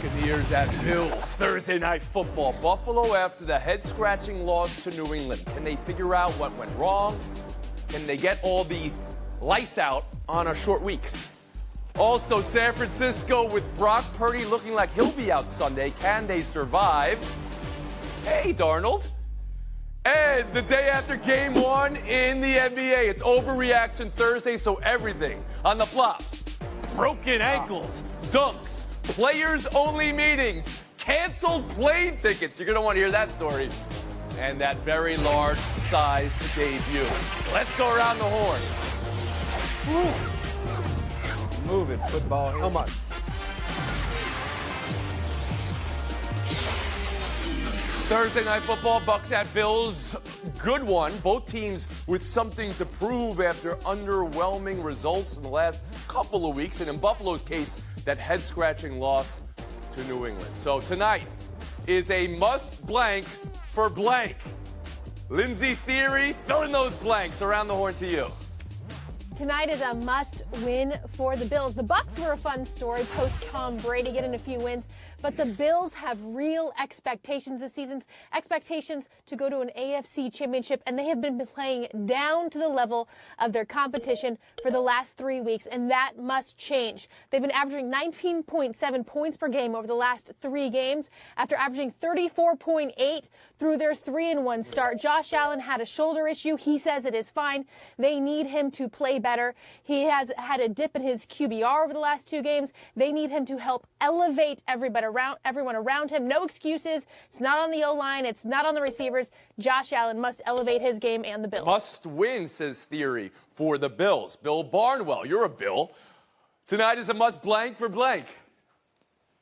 Buccaneers at Bills. Thursday night football. Buffalo after the head-scratching loss to New England. Can they figure out what went wrong? Can they get all the lice out on a short week? Also, San Francisco with Brock Purdy looking like he'll be out Sunday. Can they survive? Hey, Darnold. And the day after game one in the NBA, it's overreaction Thursday, so everything on the flops. Broken ankles, dunks, players-only meetings, canceled plane tickets. You're going to want to hear that story. And that very large-sized debut. Let's go around the horn. Move it, football. How much? Thursday night football, Bucks at Bills. Good one. Both teams with something to prove after underwhelming results in the last couple of weeks. And in Buffalo's case, that head-scratching loss to New England. So tonight is a must blank for blank. Lindsay Theory, fill in those blanks. Around the horn to you. Tonight is a must-win for the Bills. The Bucks were a fun story post-Tom Brady getting a few wins, but the Bills have real expectations this season, expectations to go to an AFC championship, and they have been playing down to the level of their competition for the last 3 weeks, and that must change. They've been averaging 19.7 points per game over the last 3 games after averaging 34.8 through their 3-1 start. Josh Allen had a shoulder issue. He says it is fine. They need him to play better. He has had a dip in his QBR over the last 2 games. They need him to help elevate everyone around him. No excuses. It's not on the O-line. It's not on the receivers. Josh Allen must elevate his game and the Bills. Must win, says Theory, for the Bills. Bill Barnwell, you're a Bill. Tonight is a must blank for blank.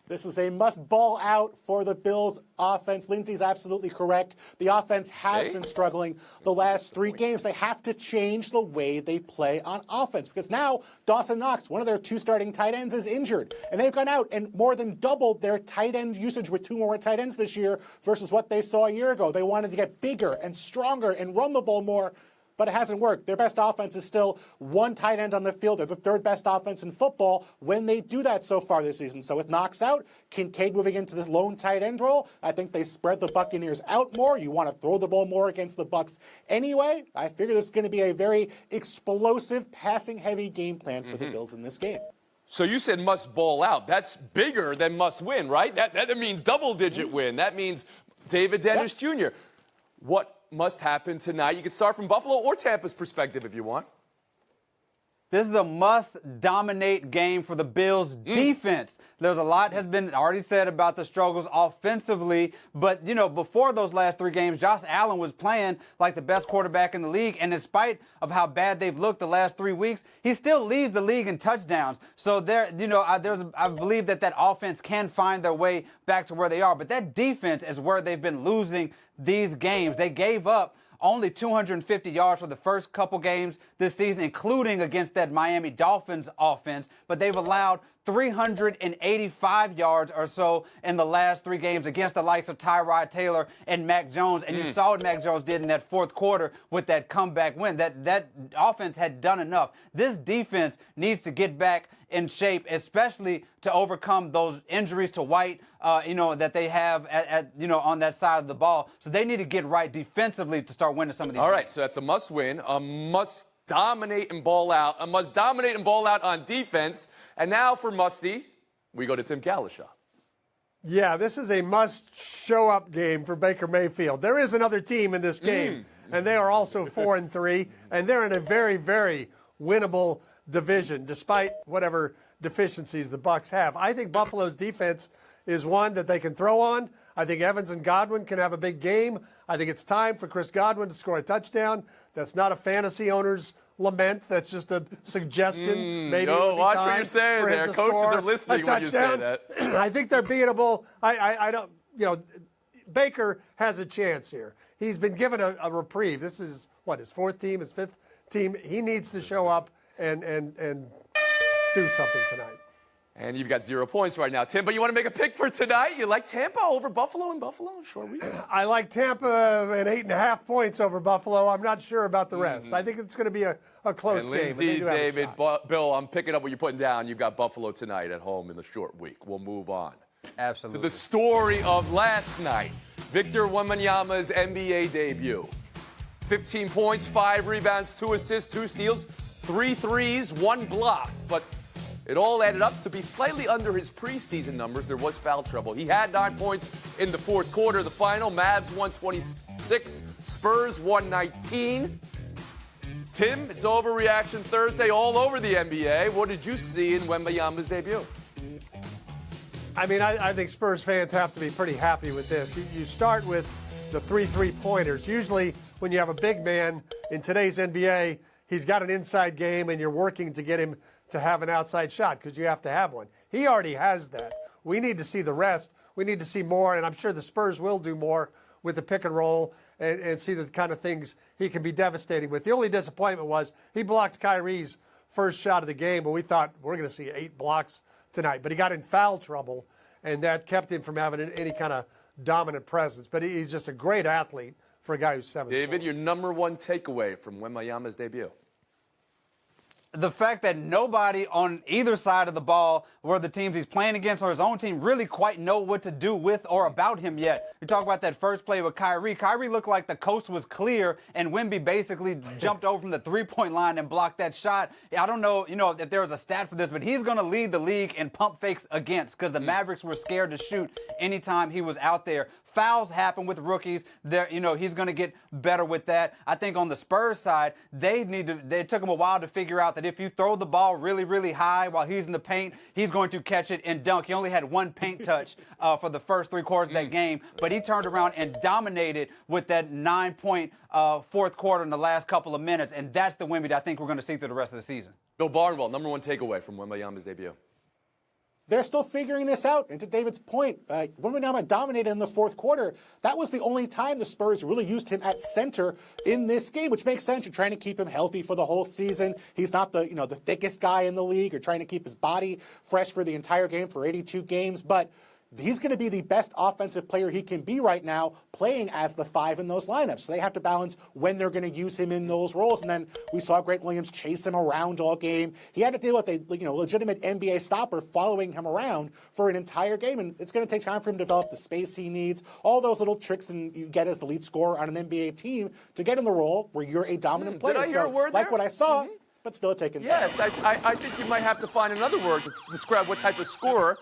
This is a must ball out for the Bills offense. Lindsay's absolutely correct. The offense has been struggling the last 3 games. They have to change the way they play on offense because now Dawson Knox, one of their 2 starting tight ends, is injured. And they've gone out and more than doubled their tight end usage with 2 more tight ends this year versus what they saw a year ago. They wanted to get bigger and stronger and run the ball more. But it hasn't worked. Their best offense is still 1 tight end on the field. They're the 3rd best offense in football when they do that so far this season. So with Knox out, Kincaid moving into this lone tight end role, I think they spread the Buccaneers out more. You want to throw the ball more against the Bucs anyway. I figure there's going to be a very explosive, passing-heavy game plan for the Bills in this game. So you said must ball out. That's bigger than must win, right? That means double-digit win. That means David Dennis Jr. What must happen tonight? You can start from Buffalo or Tampa's perspective if you want. This is a must-dominate game for the Bills' defense. There's a lot has been already said about the struggles offensively, but, you know, before those last 3 games, Josh Allen was playing like the best quarterback in the league, and in spite of how bad they've looked the last 3 weeks, he still leads the league in touchdowns. So there, you know, I believe that offense can find their way back to where they are, but that defense is where they've been losing these games. They gave up only 250 yards for the first couple games this season, including against that Miami Dolphins offense, but they've allowed 385 yards or so in the last 3 games against the likes of Tyrod Taylor and Mac Jones. And you saw what Mac Jones did in that 4th quarter with that comeback win. That offense had done enough. This defense needs to get back in shape, especially to overcome those injuries to White, that they have on that side of the ball. So they need to get right defensively to start winning some of these All games. right, so that's a must win, a must dominate and ball out, a must dominate and ball out on defense. And now for musty, we go to Tim Kalishaw. Yeah, this is a must-show-up game for Baker Mayfield. There is another team in this game, and they are also 4-3, and they're in a very, very winnable division, despite whatever deficiencies the Bucs have. I think Buffalo's defense is one that they can throw on. I think Evans and Godwin can have a big game. I think it's time for Chris Godwin to score a touchdown. That's not a fantasy owner's lament. That's just a suggestion. Maybe watch what you're saying there. Coaches are listening when you say that. I think they're beatable. I don't, Baker has a chance here. He's been given a reprieve. This is, his 4th team, his 5th team. He needs to show up and do something tonight. And you've got 0 points right now, Tim. But you want to make a pick for tonight? You like Tampa over Buffalo in Buffalo? Short week. I like Tampa and 8.5 points over Buffalo. I'm not sure about the rest. I think it's going to be a close and game. Lindsay, David, Bill, I'm picking up what you're putting down. You've got Buffalo tonight at home in the short week. We'll move on. Absolutely. to the story of last night. Victor Wembanyama's NBA debut. 15 points, 5 rebounds, 2 assists, 2 steals, 3 threes, 1 block. But it all added up to be slightly under his preseason numbers. There was foul trouble. He had 9 points in the fourth quarter. The final, Mavs 126, Spurs 119. Tim, it's overreaction Thursday all over the NBA. What did you see in Wembanyama's debut? I mean, I think Spurs fans have to be pretty happy with this. You start with the 3 3-pointers. Usually when you have a big man in today's NBA, he's got an inside game and you're working to get him to have an outside shot because you have to have one. He already has that. We need to see the rest. We need to see more, and I'm sure the Spurs will do more with the pick and roll and see the kind of things he can be devastating with. The only disappointment was he blocked Kyrie's first shot of the game, but we thought we're going to see 8 blocks tonight. But he got in foul trouble, and that kept him from having any kind of dominant presence. But he's just a great athlete for a guy who's 7. David, your number one takeaway from Wembanyama's debut? The fact that nobody on either side of the ball, where the teams he's playing against or his own team, really quite know what to do with or about him yet. You talk about that first play with Kyrie. Kyrie looked like the coast was clear, and Wemby basically jumped over from the three-point line and blocked that shot. I don't know, if there was a stat for this, but he's going to lead the league in pump fakes against because the Mavericks were scared to shoot anytime he was out there. Fouls happen with rookies. He's going to get better with that. I think on the Spurs side, they took him a while to figure out that if you throw the ball really, really high while he's in the paint, he's going to catch it and dunk. He only had 1 paint touch for the first 3 quarters of that game, but he turned around and dominated with that 9-point fourth quarter in the last couple of minutes, and that's the Wemby that I think we're going to see through the rest of the season. Bill Barnwell, number one takeaway from Wembanyama's debut. They're still figuring this out. And to David's point, Wembanyama dominated in the fourth quarter. That was the only time the Spurs really used him at center in this game, which makes sense. You're trying to keep him healthy for the whole season. He's not the thickest guy in the league. You're trying to keep his body fresh for the entire game for 82 games. But he's going to be the best offensive player he can be right now, playing as the 5 in those lineups. So they have to balance when they're going to use him in those roles. And then we saw Grant Williams chase him around all game. He had to deal with a legitimate NBA stopper following him around for an entire game. And it's going to take time for him to develop the space he needs, all those little tricks and you get as the lead scorer on an NBA team to get in the role where you're a dominant player. Did I hear a word there? Like what I saw, but still taking time. Yes, I think you might have to find another word to describe what type of scorer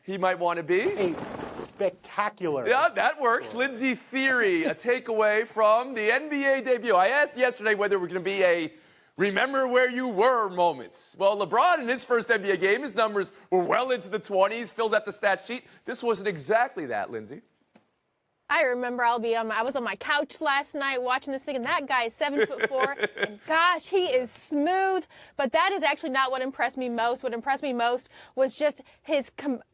he might want to be. A spectacular. Yeah, that works. Lindsay Theory, a takeaway from the NBA debut. I asked yesterday whether we're going to be a remember where you were moments. Well, LeBron in his first NBA game, his numbers were well into the 20s, filled out the stat sheet. This wasn't exactly that, Lindsay. I remember I was on my couch last night watching this thing, and that guy is 7'4", and gosh, he is smooth. But that is actually not what impressed me most. What impressed me most was just his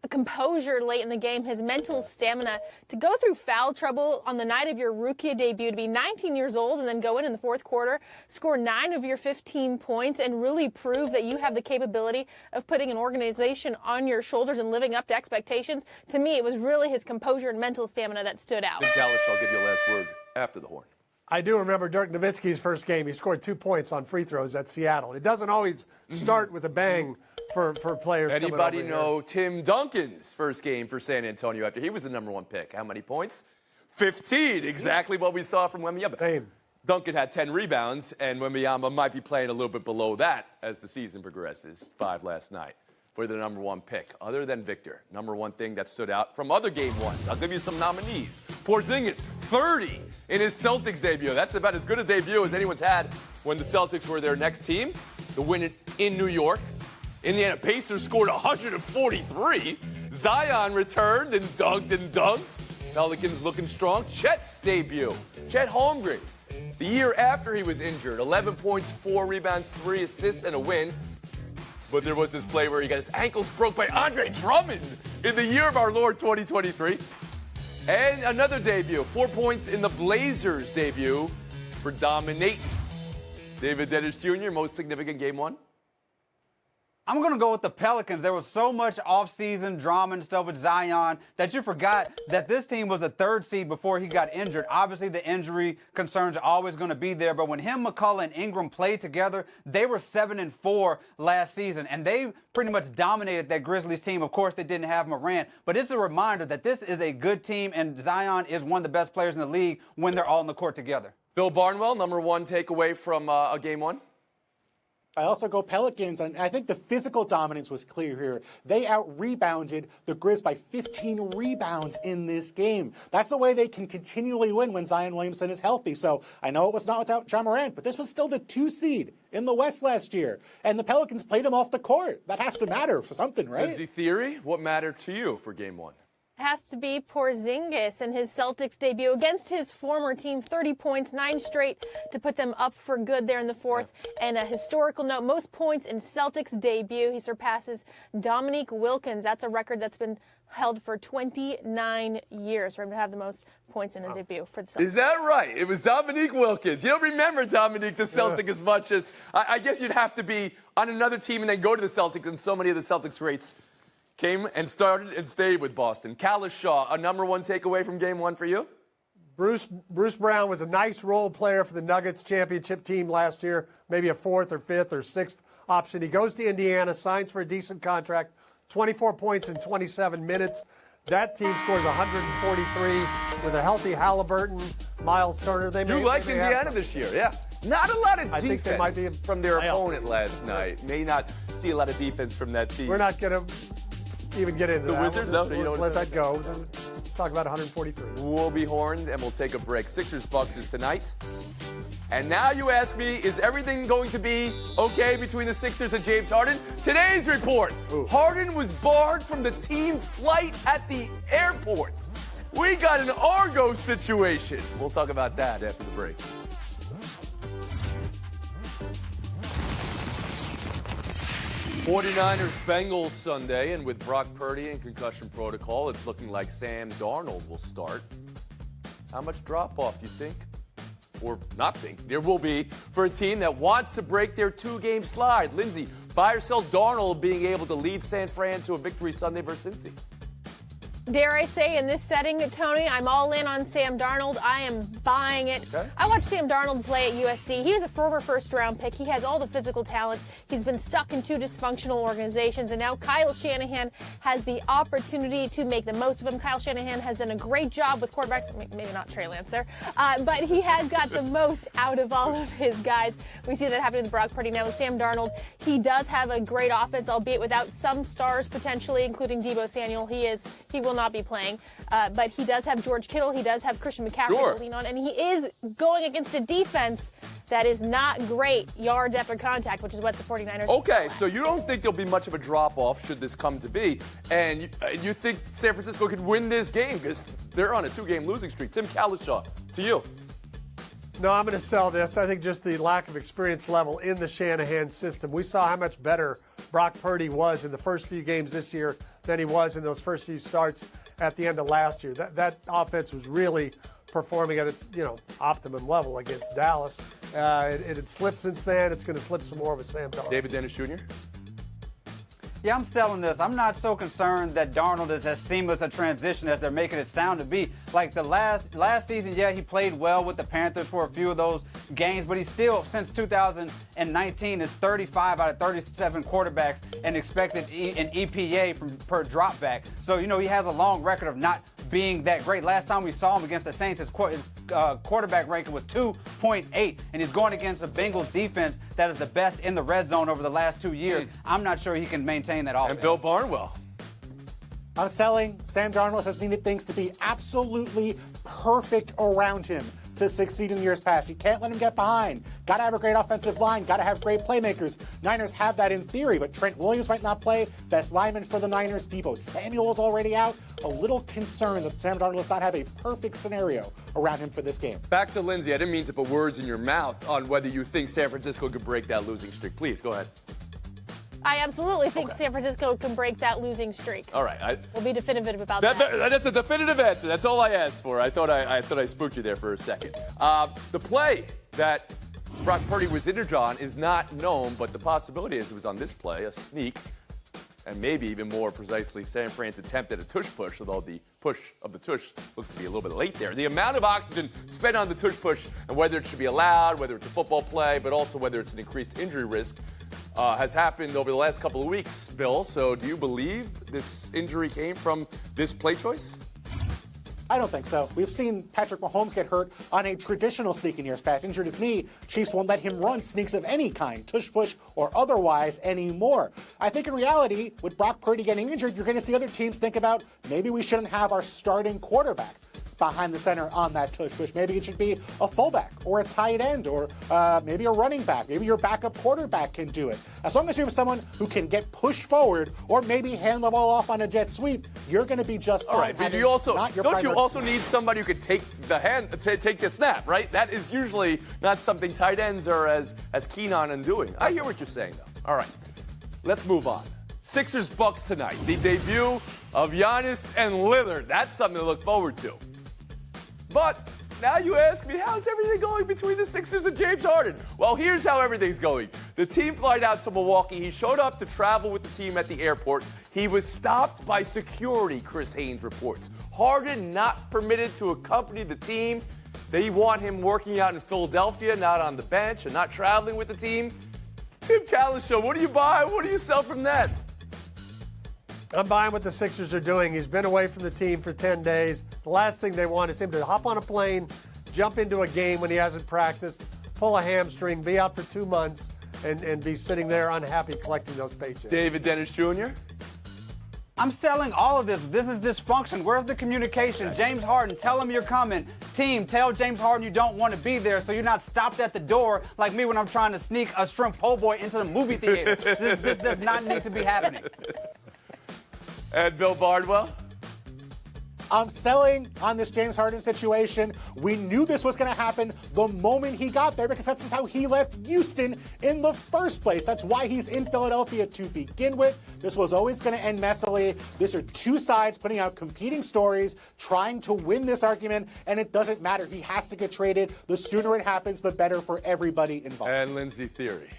composure late in the game, his mental stamina to go through foul trouble on the night of your rookie debut, to be 19 years old and then go in the fourth quarter, score 9 of your 15 points, and really prove that you have the capability of putting an organization on your shoulders and living up to expectations. To me, it was really his composure and mental stamina that stood out. Tim Dallas, I'll give you a last word after the horn. I do remember Dirk Nowitzki's first game. He scored 2 points on free throws at Seattle. It doesn't always start with a bang for players. Anybody know Tim Duncan's first game for San Antonio after he was the number 1 pick? How many points? 15. Exactly what we saw from Wembanyama. Same. Duncan had 10 rebounds, and Wembanyama might be playing a little bit below that as the season progresses. 5 last night for the number 1 pick. Other than Victor, number 1 thing that stood out from other game ones. I'll give you some nominees. Porzingis, 30 in his Celtics debut. That's about as good a debut as anyone's had when the Celtics were their next team. The win in New York. Indiana Pacers scored 143. Zion returned and dunked. Pelicans looking strong. Chet's debut. Chet Holmgren, the year after he was injured. 11 points, 4 rebounds, 3 assists, and a win. But there was this play where he got his ankles broke by Andre Drummond in the year of our Lord 2023. And another debut, 4 points in the Blazers debut for Dominate. David Dennis Jr., most significant game 1? I'm going to go with the Pelicans. There was so much offseason drama and stuff with Zion that you forgot that this team was the 3rd seed before he got injured. Obviously, the injury concerns are always going to be there, but when him, McCullough, and Ingram played together, they were 7-4 last season, and they pretty much dominated that Grizzlies team. Of course, they didn't have Morant, but it's a reminder that this is a good team, and Zion is one of the best players in the league when they're all on the court together. Bill Barnwell, number 1 takeaway from a game 1. I also go Pelicans, and I think the physical dominance was clear here. They out-rebounded the Grizz by 15 rebounds in this game. That's the way they can continually win when Zion Williamson is healthy. So I know it was not without John Morant, but this was still the 2 seed in the West last year. And the Pelicans played him off the court. That has to matter for something, right? Lindsay Theory, what mattered to you for game 1? Has to be Porzingis and his Celtics debut against his former team. 30 points, 9 straight to put them up for good there in the 4th. And a historical note, most points in Celtics debut. He surpasses Dominique Wilkins. That's a record that's been held for 29 years for him to have the most points in a debut for the Celtics. Is that right? It was Dominique Wilkins. You don't remember Dominique the Celtic as much as, I guess you'd have to be on another team and then go to the Celtics, and so many of the Celtics greats came and started and stayed with Boston. Callis Shaw, a number 1 takeaway from game 1 for you? Bruce Brown was a nice role player for the Nuggets championship team last year, maybe a 4th or 5th or 6th option. He goes to Indiana, signs for a decent contract, 24 points in 27 minutes. That team scores 143 with a healthy Halliburton, Miles Turner. You liked Indiana this year, yeah. Not a lot of defense think they might be from their opponent last night. May not see a lot of defense from that team. We're not going to even get into the that. Wizards? We'll No, you don't let that go. Talk about 143. We'll be horned and we'll take a break. Sixers Bucks is tonight. And now you ask me, is everything going to be okay between the Sixers and James Harden? Today's report, Harden was barred from the team flight at the airport. We got an Argo situation. We'll talk about that after the break. '49ers-Bengals Sunday, and with Brock Purdy in concussion protocol, it's looking like Sam Darnold will start. How much drop-off do you think? Or not think there will be for a team that wants to break their 2-game slide? Lindsay, buy or sell Darnold being able to lead San Fran to a victory Sunday versus Cincy? Dare I say, in this setting, Tony, I'm all in on Sam Darnold. I am buying it. Okay. I watched Sam Darnold play at USC. He was a former first-round pick. He has all the physical talent. He's been stuck in 2 dysfunctional organizations, and now Kyle Shanahan has the opportunity to make the most of him. Kyle Shanahan has done a great job with quarterbacks. Maybe not Trey Lance there, but he has got the most out of all of his guys. We see that happening with Brock Purdy now with Sam Darnold. He does have a great offense, albeit without some stars potentially, including Deebo Samuel. He will not be playing, but he does have George Kittle. He does have Christian McCaffrey to lean on, and he is going against a defense that is not great yards after contact, which is what the 49ers Okay, so you don't think there'll be much of a drop-off should this come to be, and you think San Francisco could win this game because they're on a 2-game losing streak. Tim Callishaw, to you. No, I'm going to sell this. I think just the lack of experience level in the Shanahan system. We saw how much better Brock Purdy was in the first few games this year than he was in those first few starts at the end of last year. That offense was really performing at its optimum level against Dallas. It had slipped since then. It's going to slip some more with Sam Darnold. David Dennis Jr.? Yeah, I'm selling this. I'm not so concerned that Darnold is as seamless a transition as they're making it sound to be. Like the last season, yeah, he played well with the Panthers for a few of those games, but he's still, since 2019, is 35 out of 37 quarterbacks and expected an EPA per dropback. So, he has a long record of not being that great. Last time we saw him against the Saints, his quarterback ranking was 2.8, and he's going against a Bengals defense that is the best in the red zone over the last 2 years. I'm not sure he can maintain that offense. And Bill Barnwell. I'm selling. Sam Darnold has needed things to be absolutely perfect around him to succeed in years past. You can't let him get behind. Got to have a great offensive line. Got to have great playmakers. Niners have that in theory, but Trent Williams might not play. Best lineman for the Niners, Deebo Samuel, is already out. A little concerned that Sam Darnold does not have a perfect scenario around him for this game. Back to Lindsay. I didn't mean to put words in your mouth on whether you think San Francisco could break that losing streak. Please, go ahead. I absolutely think San Francisco can break that losing streak. All right. We'll be definitive about that. That's a definitive answer. That's all I asked for. I thought I spooked you there for a second. The play that Brock Purdy was injured on is not known, but the possibility is it was on this play, a sneak, and maybe even more precisely, San Fran's attempt at a tush push, although the push of the tush looked to be a little bit late there. The amount of oxygen spent on the tush push and whether it should be allowed, whether it's a football play, but also whether it's an increased injury risk, has happened over the last couple of weeks, Bill. So do you believe this injury came from this play choice? I don't think so. We've seen Patrick Mahomes get hurt on a traditional sneak in years past. Injured his knee, Chiefs won't let him run sneaks of any kind, tush push or otherwise, anymore. I think in reality, with Brock Purdy getting injured, you're going to see other teams think about maybe we shouldn't have our starting quarterback behind the center on that tush push. Maybe it should be a fullback or a tight end or maybe a running back. Maybe your backup quarterback can do it. As long as you have someone who can get pushed forward or maybe hand the ball off on a jet sweep, you're going to be just fine. All right, but do you also need somebody who could take the snap, right? That is usually not something tight ends are as keen on in doing. I hear what you're saying, though. All right, let's move on. Sixers-Bucks tonight. The debut of Giannis and Lillard. That's something to look forward to. But now you ask me, how's everything going between the Sixers and James Harden? Well, here's how everything's going. The team flight out to Milwaukee. He showed up to travel with the team at the airport. He was stopped by security, Chris Haynes reports. Harden not permitted to accompany the team. They want him working out in Philadelphia, not on the bench, and not traveling with the team. Tim Callis Show, what do you buy? What do you sell from that? I'm buying what the Sixers are doing. He's been away from the team for 10 days. The last thing they want is him to hop on a plane, jump into a game when he hasn't practiced, pull a hamstring, be out for 2 months, and be sitting there unhappy collecting those paychecks. David Dennis Jr.? I'm selling all of this. This is dysfunction. Where's the communication? James Harden, tell him you're coming. Team, tell James Harden you don't want to be there so you're not stopped at the door like me when I'm trying to sneak a shrimp po' boy into the movie theater. This does not need to be happening. And Bill Bardwell? I'm selling on this James Harden situation. We knew this was going to happen the moment he got there because that's just how he left Houston in the first place. That's why he's in Philadelphia to begin with. This was always going to end messily. These are two sides putting out competing stories, trying to win this argument, and it doesn't matter. He has to get traded. The sooner it happens, the better for everybody involved. And Lindsay Theory?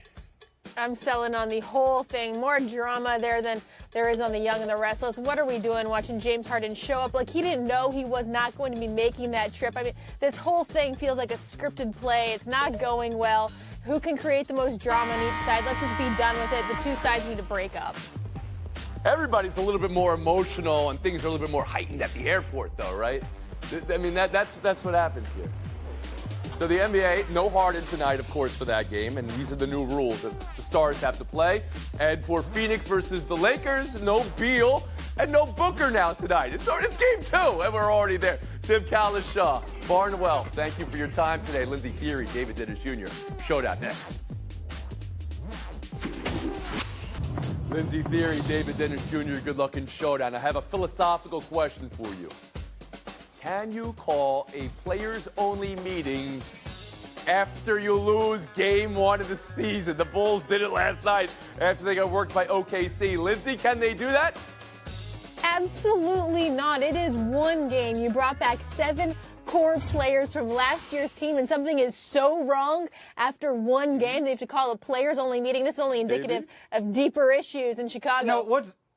I'm selling on the whole thing. More drama there than there is on the Young and the Restless. What are we doing watching James Harden show up like he didn't know he was not going to be making that trip? I mean, this whole thing feels like a scripted play. It's not going well. Who can create the most drama on each side? Let's just be done with it. The two sides need to break up. Everybody's a little bit more emotional and things are a little bit more heightened at the airport, though, right? I mean, that's what happens here. So the NBA, no Harden tonight, of course, for that game, and these are the new rules that the Stars have to play. And for Phoenix versus the Lakers, no Beal and no Booker now tonight. It's game 2, and we're already there. Tim Callis, Shaw, Barnwell, thank you for your time today. Lindsay Theory, David Dennis Jr. Showdown next. Lindsay Theory, David Dennis Jr., good luck in Showdown. I have a philosophical question for you. Can you call a players-only meeting after you lose game 1 of the season? The Bulls did it last night after they got worked by OKC. Lindsay, can they do that? Absolutely not. It is one game. You brought back 7 core players from last year's team, and something is so wrong after one game. They have to call a players-only meeting. This is only indicative of deeper issues in Chicago. No,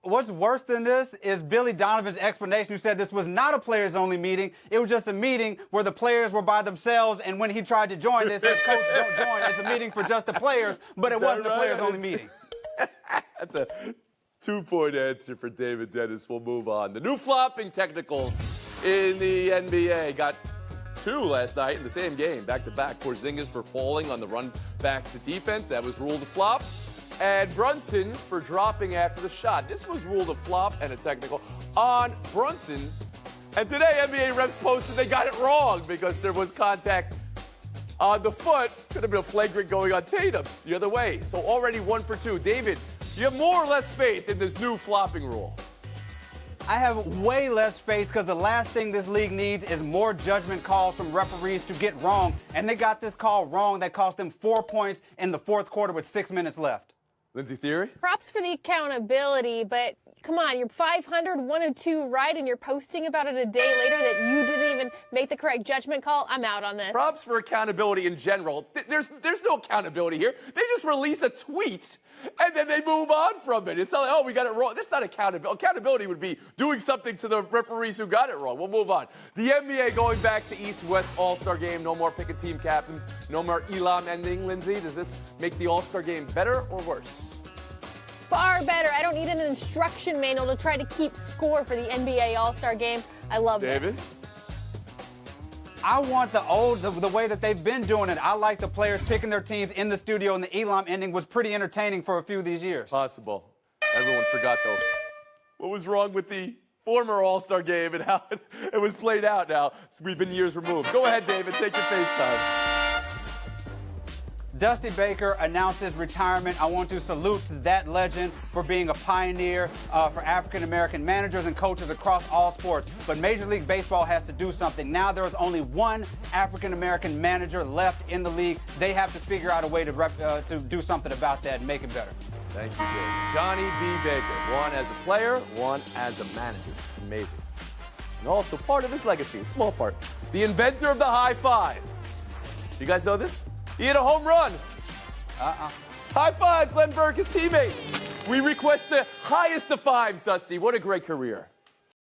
what's worse than this is Billy Donovan's explanation, who said this was not a players-only meeting. It was just a meeting where the players were by themselves, and when he tried to join, they said, Coach, don't join. It's a meeting for just the players, but it wasn't a players-only meeting. That's a 2-point answer for David Dennis. We'll move on. The new flopping technicals in the NBA got 2 last night in the same game, back-to-back. Porzingis for falling on the run back to defense. That was ruled a flop. And Brunson for dropping after the shot. This was ruled a flop and a technical on Brunson. And today, NBA refs posted they got it wrong because there was contact on the foot. Could have been a flagrant going on Tatum the other way. So already 1 for 2. David, do you have more or less faith in this new flopping rule? I have way less faith because the last thing this league needs is more judgment calls from referees to get wrong. And they got this call wrong that cost them 4 points in the fourth quarter with 6 minutes left. Lindsay Theory? Props for the accountability, but come on, you're 500, 102 right, and you're posting about it a day later that you didn't even make the correct judgment call. I'm out on this. Props for accountability in general. There's no accountability here. They just release a tweet and then they move on from it. It's not like, oh, we got it wrong. That's not accountability. Accountability would be doing something to the referees who got it wrong. We'll move on. The NBA going back to East-West All-Star game. No more picking team captains. No more Elam ending. Lindsay, does this make the All-Star game better or worse? Far better. I don't need an instruction manual to try to keep score for the NBA All-Star game. I love David? this. I want the way that they've been doing it. I like the players picking their teams in the studio, and the Elam ending was pretty entertaining for a few of these years. Possible. Everyone forgot, though. What was wrong with the former All-Star game and how it was played out now? We've been years removed. Go ahead, David. Take your FaceTime. Dusty Baker announced his retirement. I want to salute that legend for being a pioneer for African-American managers and coaches across all sports. But Major League Baseball has to do something. Now there is only one African-American manager left in the league. They have to figure out a way to do something about that and make it better. Thank you, Dave. Johnny B. Baker, one as a player, one as a manager. Amazing. And also part of his legacy, a small part. The inventor of the high five. You guys know this? He hit a home run. High five, Glenn Burke, his teammate. We request the highest of fives, Dusty. What a great career.